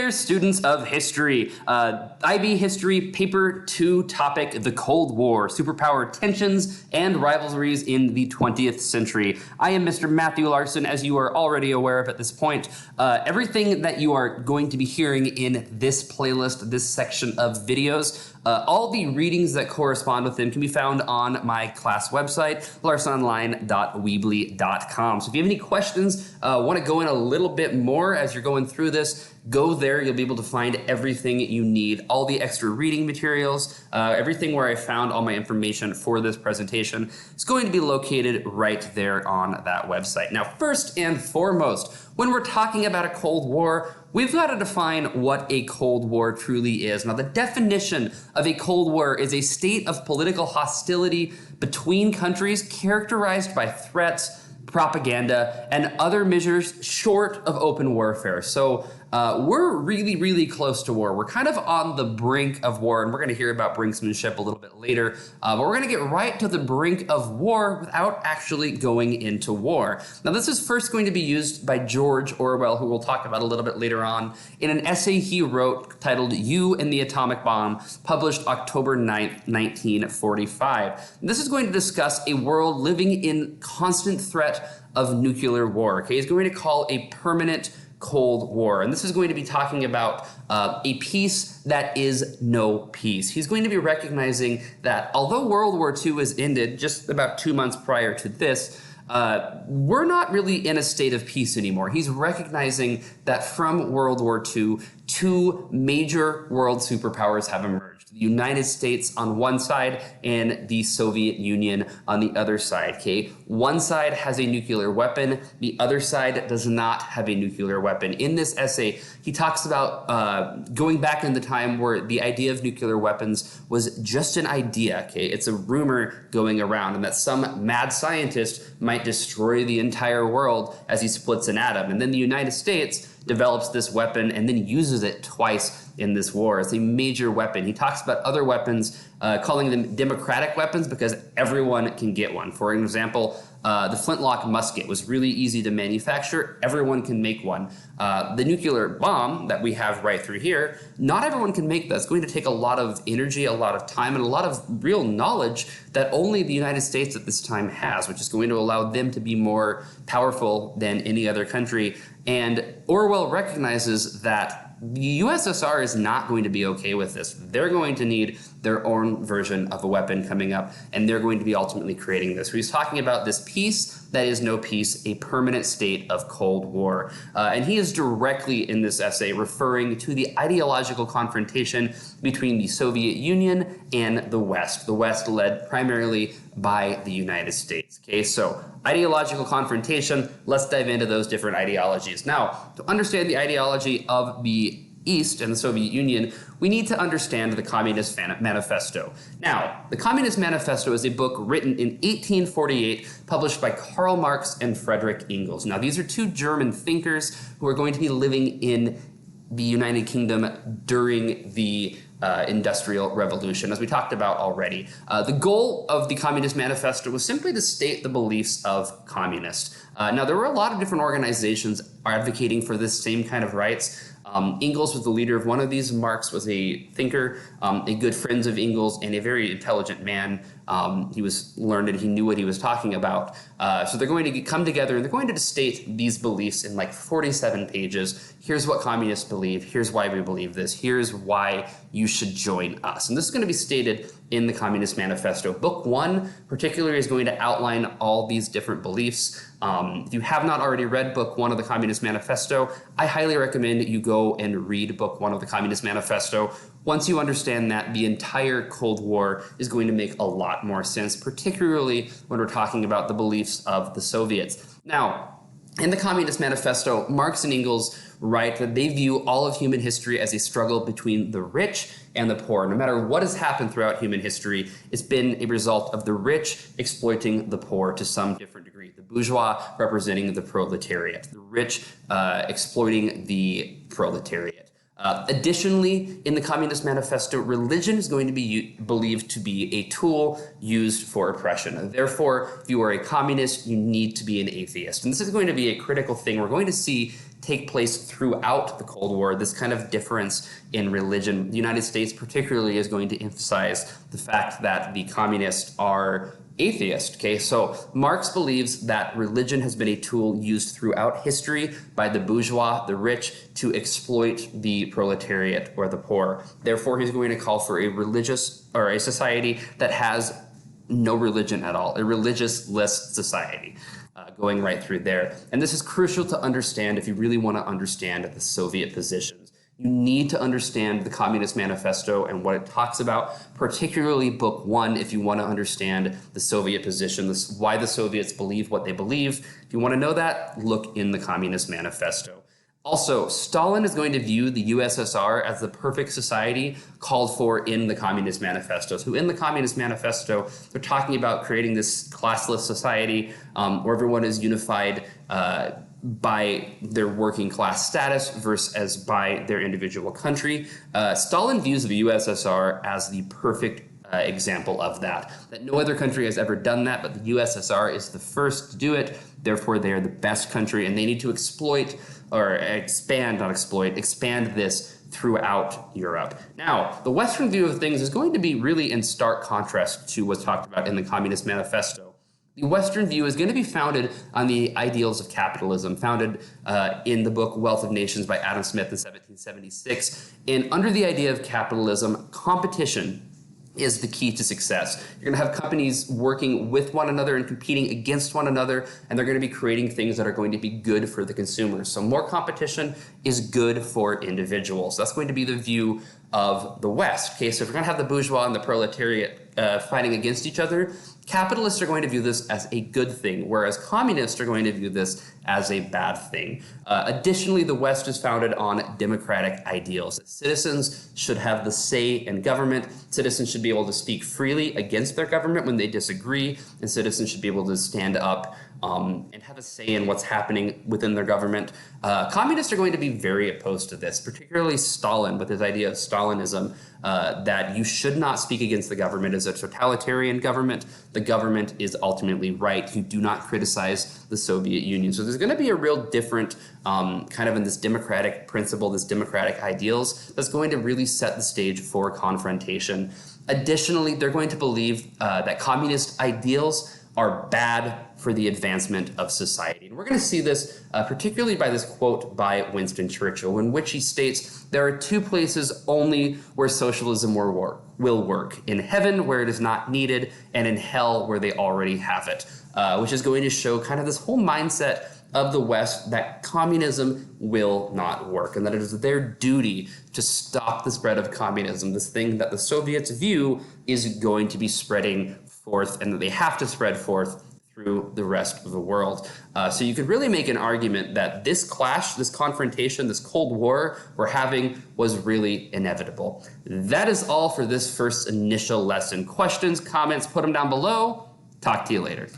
there, students of history. IB History Paper 2 topic, the Cold War, superpower tensions and rivalries in the 20th century. I am Mr. Matthew Larson, as you are already aware of at this point. Everything that you are going to be hearing in this playlist, this section of videos, all the readings that correspond with them can be found on my class website, larsononline.weebly.com. So if you have any questions, want to go in a little bit more as you're going through this, go there. You'll be able to find everything you need, all the extra reading materials, everything where I found all my information for this presentation is going to be located right there on that website. Now, first and foremost, when we're talking about a Cold War, we've got to define what a Cold War truly is. Now, the definition of a Cold War is a state of political hostility between countries characterized by threats, propaganda, and other measures short of open warfare. So we're really, really close to war. We're kind of on the brink of war, and we're going to hear about brinksmanship a little bit later. But we're going to get right to the brink of war without actually going into war. Now, this is first going to be used by George Orwell, who we'll talk about a little bit later on, in an essay he wrote titled You and the Atomic Bomb, published October 9th, 1945. And this is going to discuss a world living in constant threat of nuclear war. Okay, he's going to call a permanent Cold War. And this is going to be talking about a peace that is no peace. He's going to be recognizing that although World War II has ended just about 2 months prior to this, we're not really in a state of peace anymore. He's recognizing that from World War II, two major world superpowers have emerged. The United States on one side and the Soviet Union on the other side, okay? One side has a nuclear weapon, the other side does not have a nuclear weapon. In this essay, he talks about going back in the time where the idea of nuclear weapons was just an idea, okay? It's a rumor going around, and that some mad scientist might destroy the entire world as he splits an atom. And then the United States develops this weapon and then uses it twice in this war. It's a major weapon. He talks about other weapons, calling them democratic weapons because everyone can get one. For example, the flintlock musket was really easy to manufacture. Everyone can make one. The nuclear bomb that we have right through here, not everyone can make that. It's going to take a lot of energy, a lot of time, and a lot of real knowledge that only the United States at this time has, which is going to allow them to be more powerful than any other country. And Orwell recognizes that the USSR is not going to be okay with this. They're going to need their own version of a weapon coming up, and they're going to be ultimately creating this. So he's talking about this peace that is no peace, a permanent state of Cold War. And he is directly in this essay referring to the ideological confrontation between the Soviet Union and the West led primarily by the United States. Okay, so ideological confrontation, let's dive into those different ideologies. Now, to understand the ideology of the East and the Soviet Union, we need to understand the Communist Manifesto. Now, the Communist Manifesto is a book written in 1848, published by Karl Marx and Friedrich Engels. Now, these are two German thinkers who are going to be living in the United Kingdom during the Industrial Revolution, as we talked about already. The goal of the Communist Manifesto was simply to state the beliefs of communists. Now, there were a lot of different organizations advocating for this same kind of rights. Engels was the leader of one of these. Marx was a thinker, a good friend of Engels, and a very intelligent man. He was learned and he knew what he was talking about. So they're going to come together and they're going to state these beliefs in like 47 pages. Here's what communists believe. Here's why we believe this. Here's why you should join us. And this is going to be stated in the Communist Manifesto. Book 1 particularly is going to outline all these different beliefs. If you have not already read Book 1 of the Communist Manifesto, I highly recommend you go and read Book 1 of the Communist Manifesto. Once you understand that, the entire Cold War is going to make a lot more sense, particularly when we're talking about the beliefs of the Soviets. Now, in the Communist Manifesto, Marx and Engels write that they view all of human history as a struggle between the rich and the poor. No matter what has happened throughout human history, it's been a result of the rich exploiting the poor to some different degree. The bourgeois representing the proletariat, the rich exploiting the proletariat. Additionally, in the Communist Manifesto, religion is going to be believed to be a tool used for oppression. Therefore, if you are a communist, you need to be an atheist. And this is going to be a critical thing we're going to see take place throughout the Cold War, this kind of difference in religion. The United States particularly is going to emphasize the fact that the communists are atheist. Okay, so Marx believes that religion has been a tool used throughout history by the bourgeois, the rich, to exploit the proletariat or the poor. Therefore, he's going to call for a religious or a society that has no religion at all, a religious-less society. Going right through there. And this is crucial to understand if you really want to understand the Soviet positions. You need to understand the Communist Manifesto and what it talks about, particularly Book 1, if you want to understand the Soviet position, why the Soviets believe what they believe. If you want to know that, look in the Communist Manifesto. Also, Stalin is going to view the USSR as the perfect society called for in the Communist Manifesto. So in the Communist Manifesto, they're talking about creating this classless society where everyone is unified by their working class status versus by their individual country. Stalin views the USSR as the perfect example of that no other country has ever done that, but the USSR is the first to do it. Therefore, they are the best country, and they need to expand this throughout Europe. Now, the Western view of things is going to be really in stark contrast to what's talked about in the Communist Manifesto. The Western view is going to be founded on the ideals of capitalism, founded in the book Wealth of Nations by Adam Smith in 1776. And under the idea of capitalism, competition is the key to success. You're going to have companies working with one another and competing against one another, and they're going to be creating things that are going to be good for the consumers. So more competition is good for individuals. That's going to be the view of the West. Okay, so if we're going to have the bourgeois and the proletariat fighting against each other, capitalists are going to view this as a good thing, whereas communists are going to view this as a bad thing. Additionally, the West is founded on democratic ideals. Citizens should have the say in government. Citizens should be able to speak freely against their government when they disagree, and citizens should be able to stand up and have a say in what's happening within their government. Communists are going to be very opposed to this, particularly Stalin with his idea of Stalinism, that you should not speak against the government as a totalitarian government. The government is ultimately right. You do not criticize the Soviet Union. So there's going to be a real different kind of in this democratic principle, this democratic ideals, that's going to really set the stage for confrontation. Additionally, they're going to believe that communist ideals are bad for the advancement of society. And we're going to see this particularly by this quote by Winston Churchill, in which he states, "There are two places only where socialism will work, in heaven where it is not needed, and in hell where they already have it," which is going to show kind of this whole mindset of the West that communism will not work, and that it is their duty to stop the spread of communism, this thing that the Soviets view is going to be spreading forth, and that they have to spread forth through the rest of the world. So you could really make an argument that this clash, this confrontation, this Cold War we're having was really inevitable. That is all for this first initial lesson. Questions, comments, put them down below. Talk to you later.